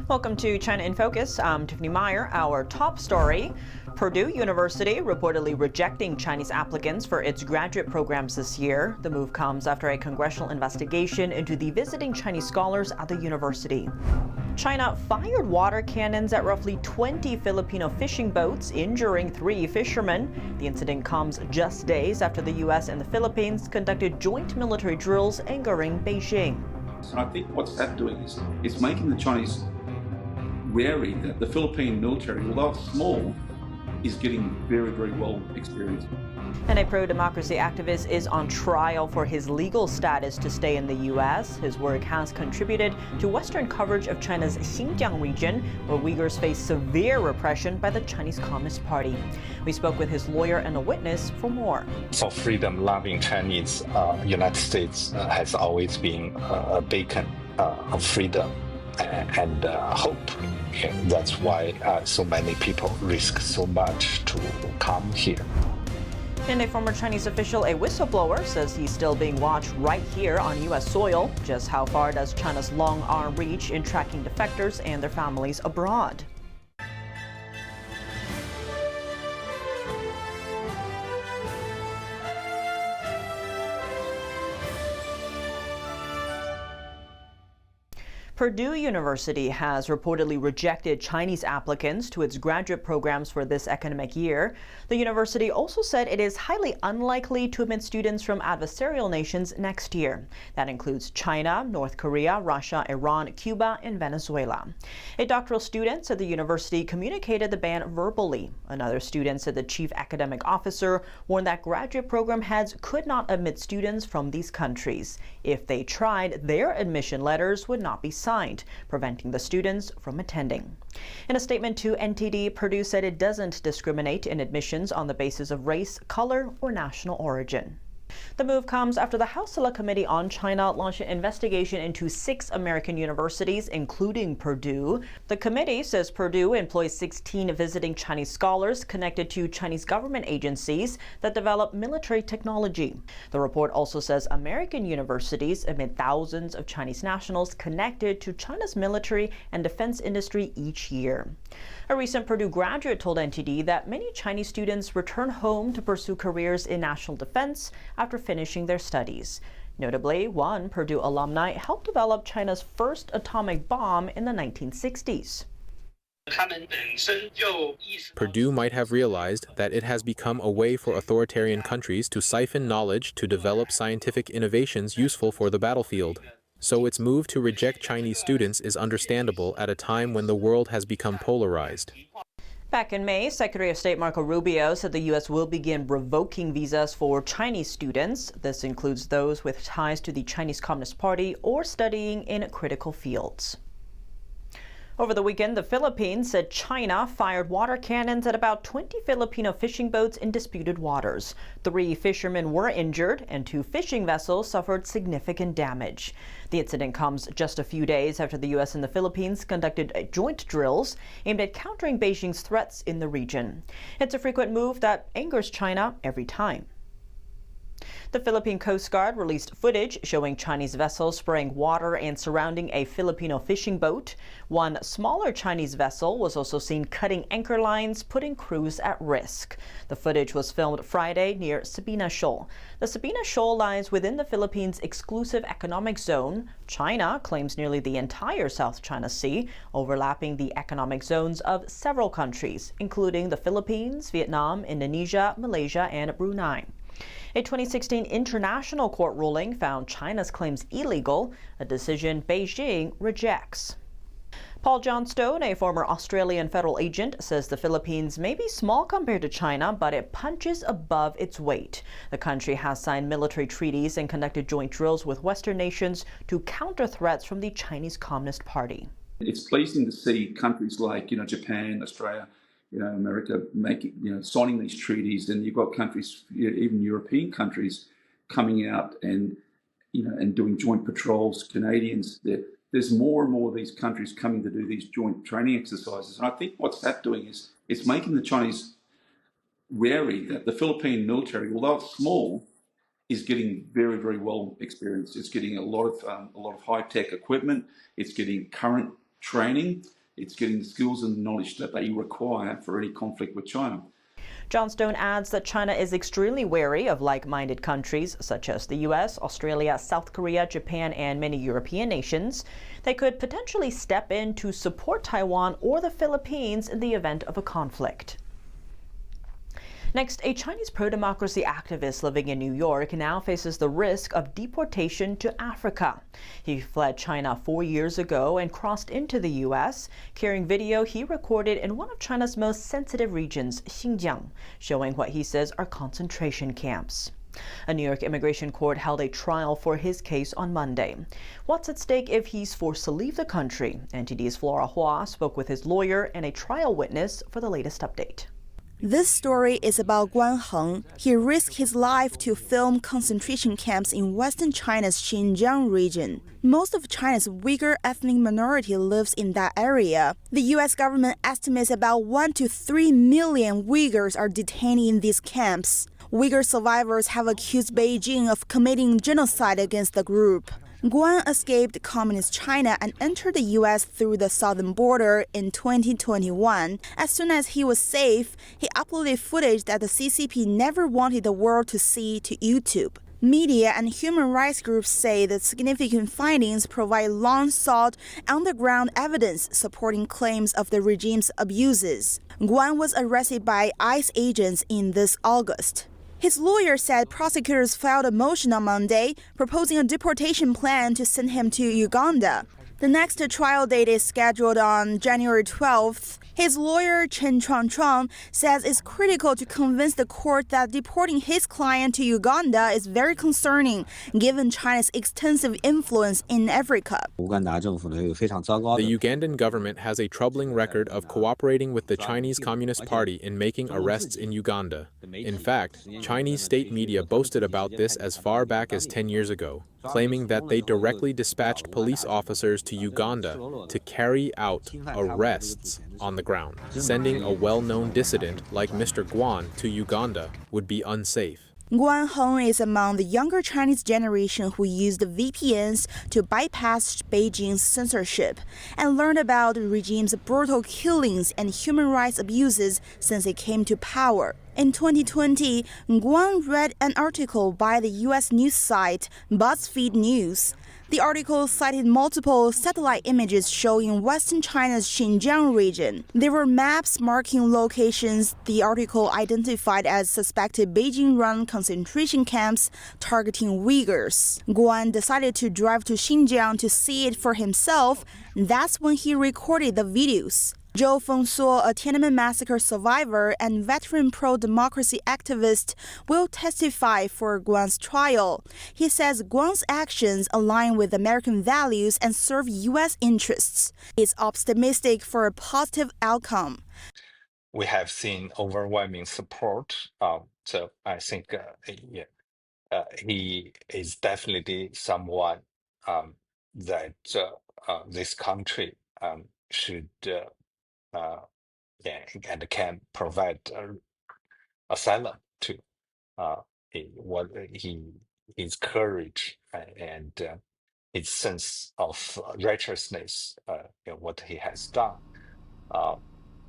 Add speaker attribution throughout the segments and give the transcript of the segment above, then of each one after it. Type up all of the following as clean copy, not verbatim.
Speaker 1: Welcome to China in Focus. I'm Tiffany Meyer. Our top story, Purdue University reportedly rejecting Chinese applicants for its graduate programs this year. The move comes after a congressional investigation into the visiting Chinese scholars at the university. China fired water cannons at roughly 20 Filipino fishing boats, injuring 3 fishermen. The incident comes just days after the U.S. and the Philippines conducted joint military drills angering Beijing.
Speaker 2: So I think what's that doing is it's making the Chinese wary that the Philippine military, although it's small, is getting very, very well experienced.
Speaker 1: And a pro-democracy activist is on trial for his legal status to stay in the U.S. His work has contributed to Western coverage of China's Xinjiang region, where Uyghurs face severe repression by the Chinese Communist Party. We spoke with his lawyer and a witness for more.
Speaker 3: For freedom-loving Chinese, United States has always been a beacon of freedom and hope. And that's why so many people risk so much to come here.
Speaker 1: And a former Chinese official, a whistleblower, says he's still being watched right here on U.S. soil. Just how far does China's long arm reach in tracking defectors and their families abroad? Purdue University has reportedly rejected Chinese applicants to its graduate programs for this academic year. The university also said it is highly unlikely to admit students from adversarial nations next year. That includes China, North Korea, Russia, Iran, Cuba, and Venezuela. A doctoral student said the university communicated the ban verbally. Another student said the chief academic officer warned that graduate program heads could not admit students from these countries. If they tried, their admission letters would not be signed, preventing the students from attending. In a statement to NTD, Purdue said it doesn't discriminate in admissions on the basis of race, color, or national origin. The move comes after the House Select Committee on China launched an investigation into 6 American universities, including Purdue. The committee says Purdue employs 16 visiting Chinese scholars connected to Chinese government agencies that develop military technology. The report also says American universities admit thousands of Chinese nationals connected to China's military and defense industry each year. A recent Purdue graduate told NTD that many Chinese students return home to pursue careers in national defense after finishing their studies. Notably, one Purdue alumni helped develop China's first atomic bomb in the 1960s.
Speaker 4: Purdue might have realized that it has become a way for authoritarian countries to siphon knowledge to develop scientific innovations useful for the battlefield. So its move to reject Chinese students is understandable at a time when the world has become polarized.
Speaker 1: Back in May, Secretary of State Marco Rubio said the U.S. will begin revoking visas for Chinese students. This includes those with ties to the Chinese Communist Party or studying in critical fields. Over the weekend, the Philippines said China fired water cannons at about 20 Filipino fishing boats in disputed waters. 3 fishermen were injured and 2 fishing vessels suffered significant damage. The incident comes just a few days after the U.S. and the Philippines conducted joint drills aimed at countering Beijing's threats in the region. It's a frequent move that angers China every time. The Philippine Coast Guard released footage showing Chinese vessels spraying water and surrounding a Filipino fishing boat. One smaller Chinese vessel was also seen cutting anchor lines, putting crews at risk. The footage was filmed Friday near Sabina Shoal. The Sabina Shoal lies within the Philippines' exclusive economic zone. China claims nearly the entire South China Sea, overlapping the economic zones of several countries, including the Philippines, Vietnam, Indonesia, Malaysia, and Brunei. A 2016 international court ruling found China's claims illegal, a decision Beijing rejects. Paul Johnstone, a former Australian federal agent, says the Philippines may be small compared to China, but it punches above its weight. The country has signed military treaties and conducted joint drills with Western nations to counter threats from the Chinese Communist Party.
Speaker 2: It's pleasing to see countries like, Japan, Australia, America signing these treaties, and you've got countries, even European countries, coming out and doing joint patrols. Canadians, there's more and more of these countries coming to do these joint training exercises, and I think what's that doing is it's making the Chinese wary that the Philippine military, although it's small, is getting very, very well experienced. It's getting a lot of high tech equipment. It's getting current training. It's getting the skills and knowledge that they require for any conflict with China.
Speaker 1: Johnstone adds that China is extremely wary of like-minded countries such as the U.S., Australia, South Korea, Japan, and many European nations. They could potentially step in to support Taiwan or the Philippines in the event of a conflict. Next, a Chinese pro-democracy activist living in New York now faces the risk of deportation to Africa. He fled China 4 years ago and crossed into the U.S., carrying video he recorded in one of China's most sensitive regions, Xinjiang, showing what he says are concentration camps. A New York immigration court held a trial for his case on Monday. What's at stake if he's forced to leave the country? NTD's Flora Hua spoke with his lawyer and a trial witness for the latest update.
Speaker 5: This story is about Guan Heng. He risked his life to film concentration camps in western China's Xinjiang region. Most of China's Uyghur ethnic minority lives in that area. The U.S. government estimates about 1 to 3 million Uyghurs are detained in these camps. Uyghur survivors have accused Beijing of committing genocide against the group. Guan escaped communist China and entered the U.S. through the southern border in 2021. As soon as he was safe, he uploaded footage that the CCP never wanted the world to see to YouTube. Media and human rights groups say the significant findings provide long-sought underground evidence supporting claims of the regime's abuses. Guan was arrested by ICE agents in this August. His lawyer said prosecutors filed a motion on Monday proposing a deportation plan to send him to Uganda. The next trial date is scheduled on January 12th. His lawyer, Chen Chuang, says it's critical to convince the court that deporting his client to Uganda is very concerning, given China's extensive influence in Africa.
Speaker 4: The Ugandan government has a troubling record of cooperating with the Chinese Communist Party in making arrests in Uganda. In fact, Chinese state media boasted about this as far back as 10 years ago, claiming that they directly dispatched police officers to Uganda to carry out arrests on the ground. Sending a well-known dissident like Mr. Guan to Uganda would be unsafe.
Speaker 5: Guan Heng is among the younger Chinese generation who used VPNs to bypass Beijing's censorship and learned about the regime's brutal killings and human rights abuses since it came to power. In 2020, Guan read an article by the U.S. news site BuzzFeed News. The article cited multiple satellite images showing western China's Xinjiang region. There were maps marking locations the article identified as suspected Beijing-run concentration camps targeting Uyghurs. Guan decided to drive to Xinjiang to see it for himself. That's when he recorded the videos. Zhou Fengsuo, a Tiananmen massacre survivor and veteran pro-democracy activist, will testify for Guan's trial. He says Guan's actions align with American values and serve U.S. interests. It's optimistic for a positive outcome.
Speaker 3: We have seen overwhelming support, so I think he is definitely someone that this country should and can provide asylum to. His courage and his sense of righteousness, what he has done,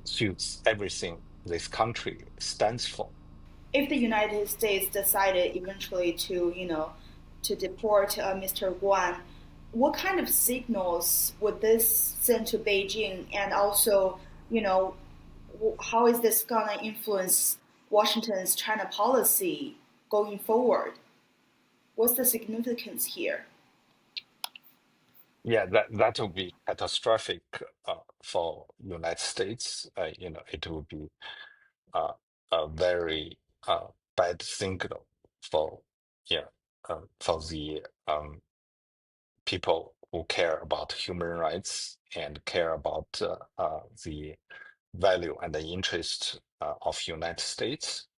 Speaker 3: suits everything this country stands for.
Speaker 5: If the United States decided eventually to deport Mr. Guan, what kind of signals would this send to Beijing? And also, how is this going to influence Washington's China policy going forward? What's the significance here?
Speaker 3: Yeah, that would be catastrophic for United States. It would be a very bad signal for the people who care about human rights and care about the value and the interest of United States.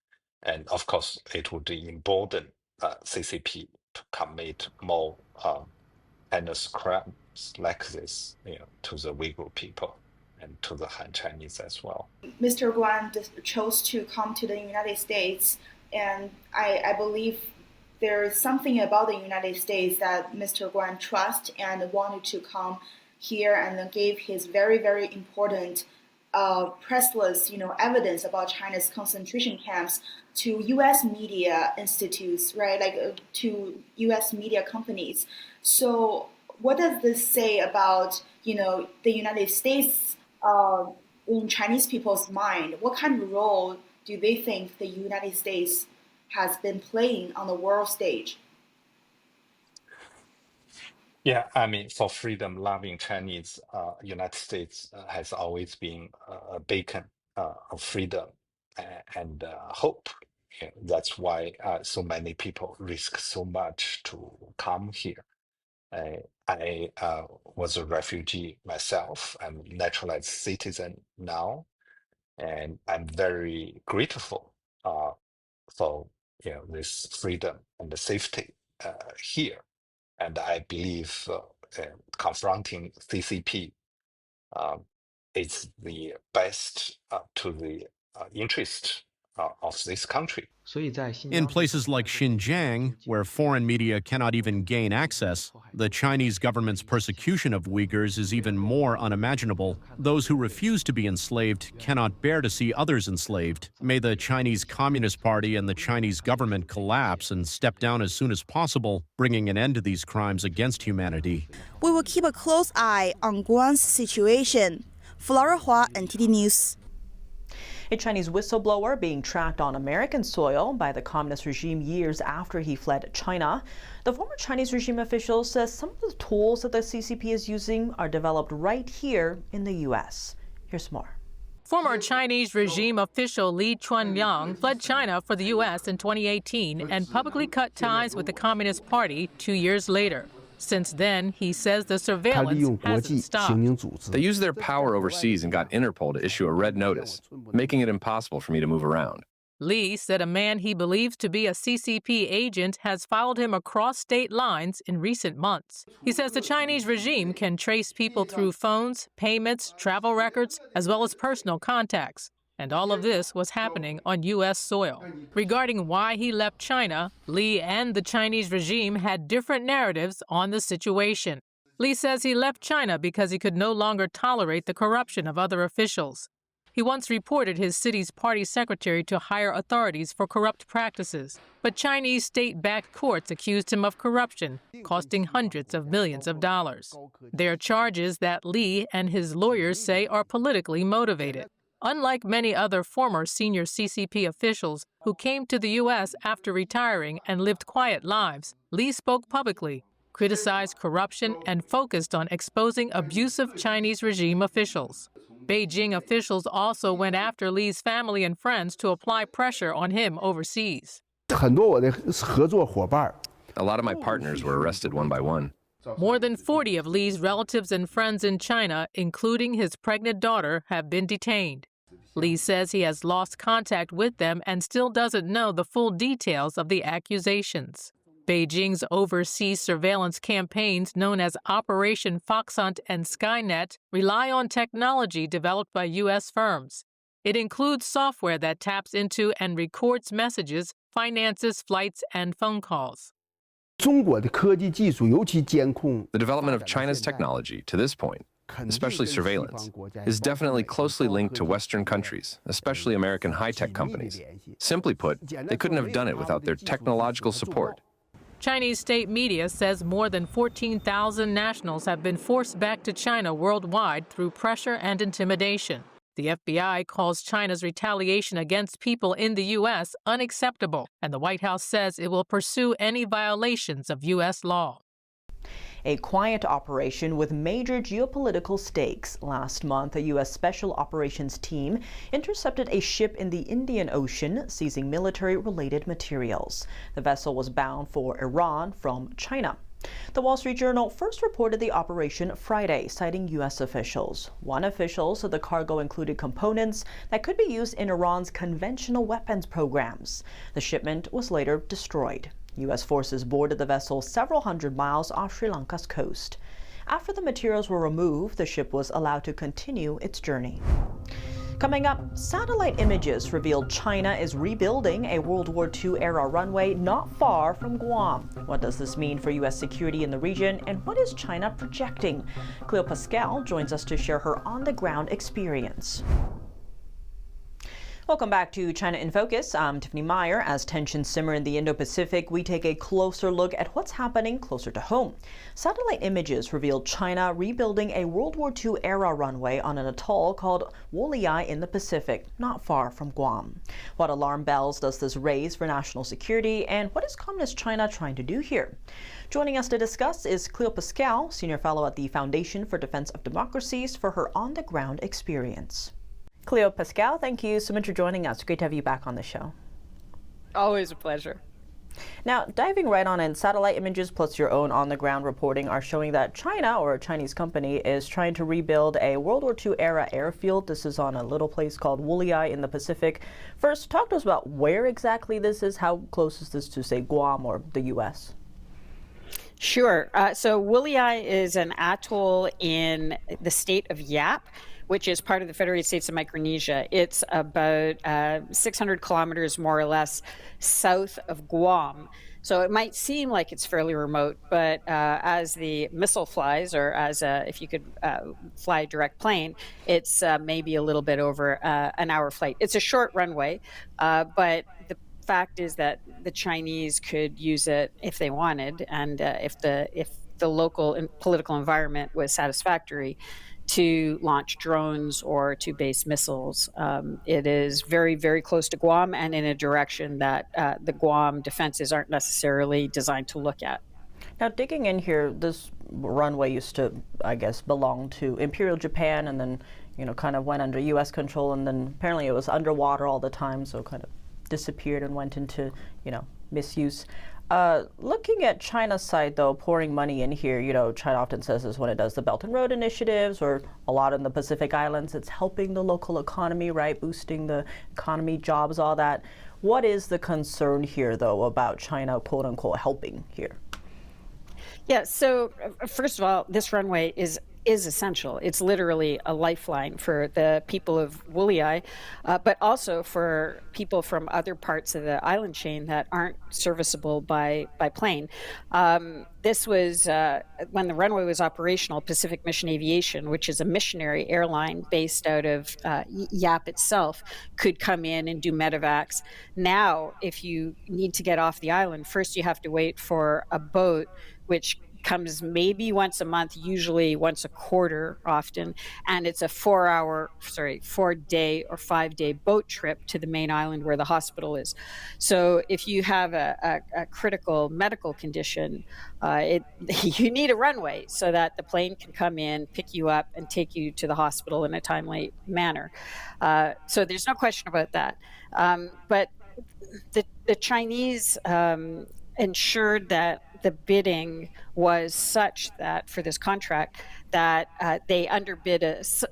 Speaker 3: And of course, it would embolden CCP to commit more heinous crimes like this, to the Uyghur people and to the Han Chinese as well.
Speaker 5: Mr. Guan chose to come to the United States, and I believe there is something about the United States that Mr. Guan trusts and wanted to come here and then gave his very, very important priceless, evidence about China's concentration camps to U.S. media institutes, right? To U.S. media companies. So, what does this say about, the United States in Chinese people's mind? What kind of role do they think the United States has been playing on the world stage?
Speaker 3: Yeah, I mean, for freedom-loving Chinese, United States has always been a beacon of freedom and hope. Yeah, that's why so many people risk so much to come here. I was a refugee myself. I'm a naturalized citizen now, and I'm very grateful for this freedom and the safety here. And I believe confronting CCP is the best to the interest of this country.
Speaker 6: In places like Xinjiang, where foreign media cannot even gain access, the Chinese government's persecution of Uyghurs is even more unimaginable. Those who refuse to be enslaved cannot bear to see others enslaved. May the Chinese Communist Party and the Chinese government collapse and step down as soon as possible, bringing an end to these crimes against humanity.
Speaker 5: We will keep a close eye on Guam's situation. Flora Hua, NTD News.
Speaker 1: A Chinese whistleblower being tracked on American soil by the communist regime years after he fled China. The former Chinese regime official says some of the tools that the CCP is using are developed right here in the U.S. Here's more.
Speaker 7: Former Chinese regime official Li Chuanyang fled China for the U.S. in 2018 and publicly cut ties with the Communist Party 2 years later. Since then, he says the surveillance hasn't stopped.
Speaker 8: They used their power overseas and got Interpol to issue a red notice, making it impossible for me to move around.
Speaker 7: Li said a man he believes to be a CCP agent has followed him across state lines in recent months. He says the Chinese regime can trace people through phones, payments, travel records, as well as personal contacts. And all of this was happening on U.S. soil. Regarding why he left China, Li and the Chinese regime had different narratives on the situation. Li says he left China because he could no longer tolerate the corruption of other officials. He once reported his city's party secretary to higher authorities for corrupt practices, but Chinese state-backed courts accused him of corruption, costing hundreds of millions of dollars. They are charges that Li and his lawyers say are politically motivated. Unlike many other former senior CCP officials who came to the U.S. after retiring and lived quiet lives, Li spoke publicly, criticized corruption, and focused on exposing abusive Chinese regime officials. Beijing officials also went after Li's family and friends to apply pressure on him overseas.
Speaker 8: A lot of my partners were arrested one by one.
Speaker 7: More than 40 of Li's relatives and friends in China, including his pregnant daughter, have been detained. Li says he has lost contact with them and still doesn't know the full details of the accusations. Beijing's overseas surveillance campaigns, known as Operation Foxhunt and Skynet, rely on technology developed by U.S. firms. It includes software that taps into and records messages, finances flights, and phone calls.
Speaker 8: The development of China's technology to this point, especially surveillance, is definitely closely linked to Western countries, especially American high-tech companies. Simply put, they couldn't have done it without their technological support.
Speaker 7: Chinese state media says more than 14,000 nationals have been forced back to China worldwide through pressure and intimidation. The FBI calls China's retaliation against people in the U.S. unacceptable, and the White House says it will pursue any violations of U.S. law.
Speaker 1: A quiet operation with major geopolitical stakes. Last month, a U.S. Special Operations team intercepted a ship in the Indian Ocean, seizing military-related materials. The vessel was bound for Iran from China. The Wall Street Journal first reported the operation Friday, citing U.S. officials. One official said the cargo included components that could be used in Iran's conventional weapons programs. The shipment was later destroyed. U.S. forces boarded the vessel several hundred miles off Sri Lanka's coast. After the materials were removed, the ship was allowed to continue its journey. Coming up, satellite images revealed China is rebuilding a World War II-era runway not far from Guam. What does this mean for U.S. security in the region, and what is China projecting? Cleo Pascal joins us to share her on-the-ground experience. Welcome back to China in Focus. I'm Tiffany Meyer. As tensions simmer in the Indo-Pacific, we take a closer look at what's happening closer to home. Satellite images revealed China rebuilding a World War II-era runway on an atoll called WWII in the Pacific, not far from Guam. What alarm bells does this raise for national security, and what is Communist China trying to do here? Joining us to discuss is Cleo Pascal, Senior Fellow at the Foundation for Defense of Democracies, for her on-the-ground experience. Cleo Pascal, thank you so much for joining us. Great to have you back on the show.
Speaker 9: Always a pleasure.
Speaker 1: Now, diving right on in, satellite images plus your own on-the-ground reporting are showing that China, or a Chinese company, is trying to rebuild a World War II-era airfield. This is on a little place called WWII in the Pacific. First, talk to us about where exactly this is. How close is this to, say, Guam or the U.S.?
Speaker 9: Sure. So WWII is an atoll in the state of Yap, which is part of the Federated States of Micronesia. It's about 600 kilometers, more or less, south of Guam. So it might seem like it's fairly remote, but as the missile flies, or as if you could fly a direct plane, it's maybe a little bit over an hour flight. It's a short runway, but the fact is that the Chinese could use it if they wanted, and if the local political environment was satisfactory, to launch drones or to base missiles. It is very, very close to Guam, and in a direction that the Guam defenses aren't necessarily designed to look at.
Speaker 1: Now, digging in here, this runway used to, I guess, belong to Imperial Japan, and then, kind of went under U.S. control, and then apparently it was underwater all the time, so kind of disappeared and went into, misuse. Looking at China's side, though, pouring money in here, China often says this when it does the Belt and Road initiatives, or a lot in the Pacific Islands, it's helping the local economy, right? Boosting the economy, jobs, all that. What is the concern here, though, about China, quote unquote, helping here?
Speaker 9: Yeah, so first of all, this runway is essential. It's literally a lifeline for the people of WWII, but also for people from other parts of the island chain that aren't serviceable by plane. This was, when the runway was operational, Pacific Mission Aviation, which is a missionary airline based out of Yap itself, could come in and do medevacs. Now, if you need to get off the island, first you have to wait for a boat, which comes maybe once a month, usually once a quarter often, and it's a 4-day or 5-day boat trip to the main island where the hospital is. So if you have a critical medical condition, you need a runway so that the plane can come in, pick you up, and take you to the hospital in a timely manner. So there's no question about that. But the Chinese ensured that the bidding was such that for this contract that they underbid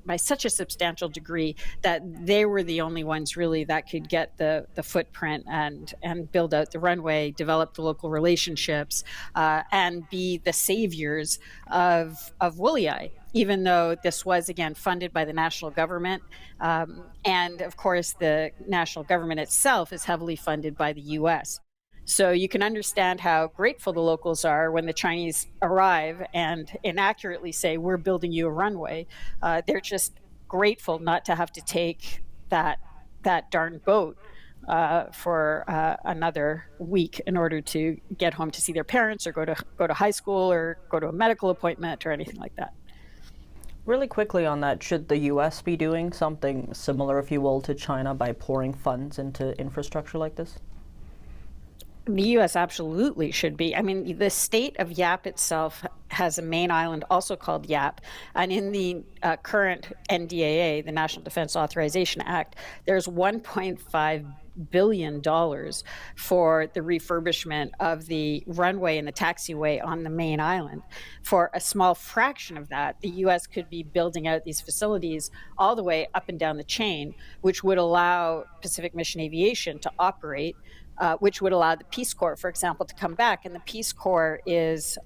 Speaker 9: by such a substantial degree that they were the only ones really that could get the footprint and build out the runway, develop the local relationships, and be the saviors of WWII, even though this was, again, funded by the national government. And of course, the national government itself is heavily funded by the U.S. So you can understand how grateful the locals are when the Chinese arrive and inaccurately say, we're building you a runway. They're just grateful not to have to take that darn boat for another week in order to get home to see their parents or go to high school or go to a medical appointment or anything like that.
Speaker 1: Really quickly on that, should the U.S. be doing something similar, if you will, to China by pouring funds into infrastructure like this?
Speaker 9: The U.S. absolutely should be. I mean, the state of Yap itself has a main island also called Yap. And in the current NDAA, the National Defense Authorization Act, there's $1.5 billion for the refurbishment of the runway and the taxiway on the main island. For a small fraction of that, the U.S. could be building out these facilities all the way up and down the chain, which would allow Pacific Mission Aviation to operate, which would allow the Peace Corps, for example, to come back. And the Peace Corps is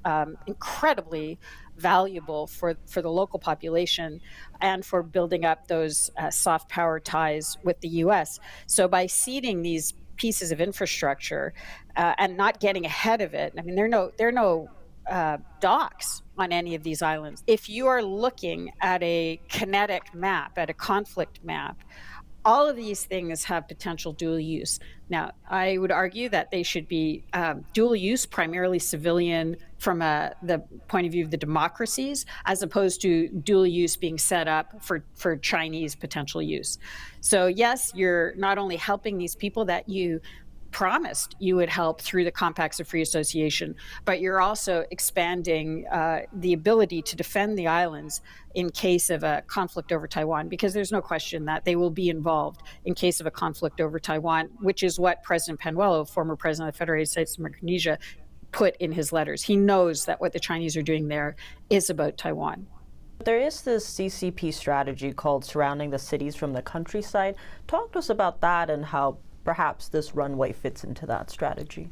Speaker 9: incredibly valuable for the local population and for building up those soft power ties with the U.S. So by ceding these pieces of infrastructure and not getting ahead of it, I mean, there are no docks on any of these islands. If you are looking at a kinetic map, at a conflict map, all of these things have potential dual use. Now, I would argue that they should be dual use, primarily civilian from the point of view of the democracies, as opposed to dual use being set up for Chinese potential use. So yes, you're not only helping these people that you promised you would help through the compacts of free association, but you're also expanding the ability to defend the islands in case of a conflict over Taiwan, because there's no question that they will be involved in case of a conflict over Taiwan, which is what President Panuelo, former president of the Federated States of Micronesia, put in his letters. He knows that what the Chinese are doing there is about Taiwan.
Speaker 1: There is this CCP strategy called surrounding the cities from the countryside. Talk to us about that and how perhaps this runway fits into that strategy.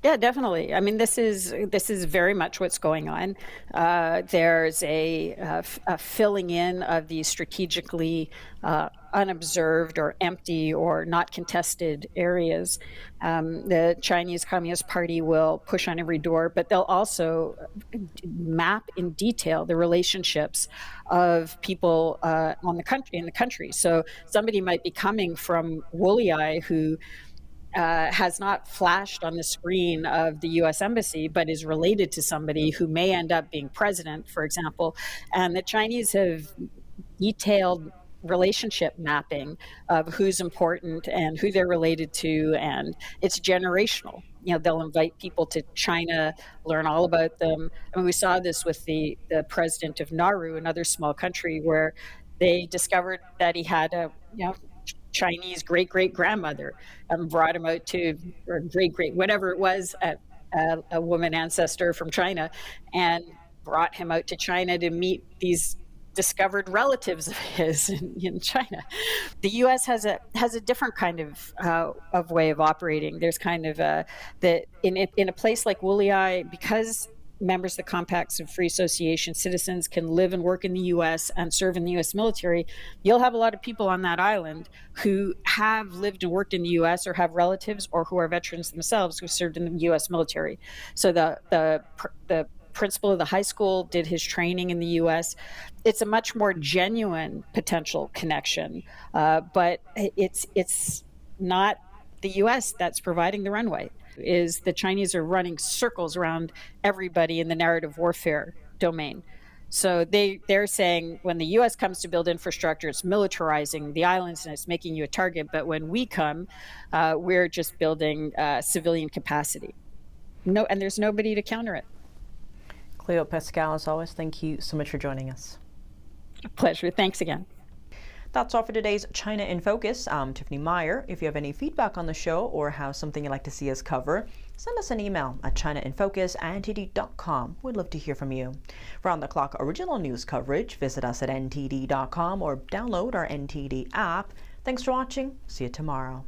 Speaker 9: Yeah, definitely. I mean, this is very much what's going on. There's a filling in of these strategically unobserved or empty or not contested areas. The Chinese Communist Party will push on every door, but they'll also map in detail the relationships of people in the country. So somebody might be coming from WWII who has not flashed on the screen of the U.S. Embassy, but is related to somebody who may end up being president, for example. And the Chinese have detailed relationship mapping of who's important and who they're related to, and it's generational. You know, they'll invite people to China, learn all about them. I mean, we saw this with the president of Nauru, another small country, where they discovered that he had a Chinese great-great-grandmother, brought him out to, or great-great, whatever it was, a woman ancestor from China, and brought him out to China to meet these discovered relatives of his in China. The U.S. has a different kind of way of operating. There's kind of in a place like WWII, because members of the compacts of free association citizens can live and work in the U.S. and serve in the U.S. military, you'll have a lot of people on that island who have lived and worked in the U.S. or have relatives or who are veterans themselves who served in the U.S. military. So the principal of the high school did his training in the U.S. It's a much more genuine potential connection, but it's not the U.S. that's providing the runway. Is the Chinese are running circles around everybody in the narrative warfare domain. So they're saying when the U.S. comes to build infrastructure, it's militarizing the islands and it's making you a target. But when we come, we're just building civilian capacity. And there's nobody to counter it.
Speaker 1: Cleo Pascal, as always, thank you so much for joining us.
Speaker 9: A pleasure. Thanks again.
Speaker 1: That's all for today's China in Focus. I'm Tiffany Meyer. If you have any feedback on the show or have something you'd like to see us cover, send us an email at chinainfocus@ntd.com. We'd love to hear from you. For on-the-clock original news coverage, visit us at ntd.com or download our NTD app. Thanks for watching. See you tomorrow.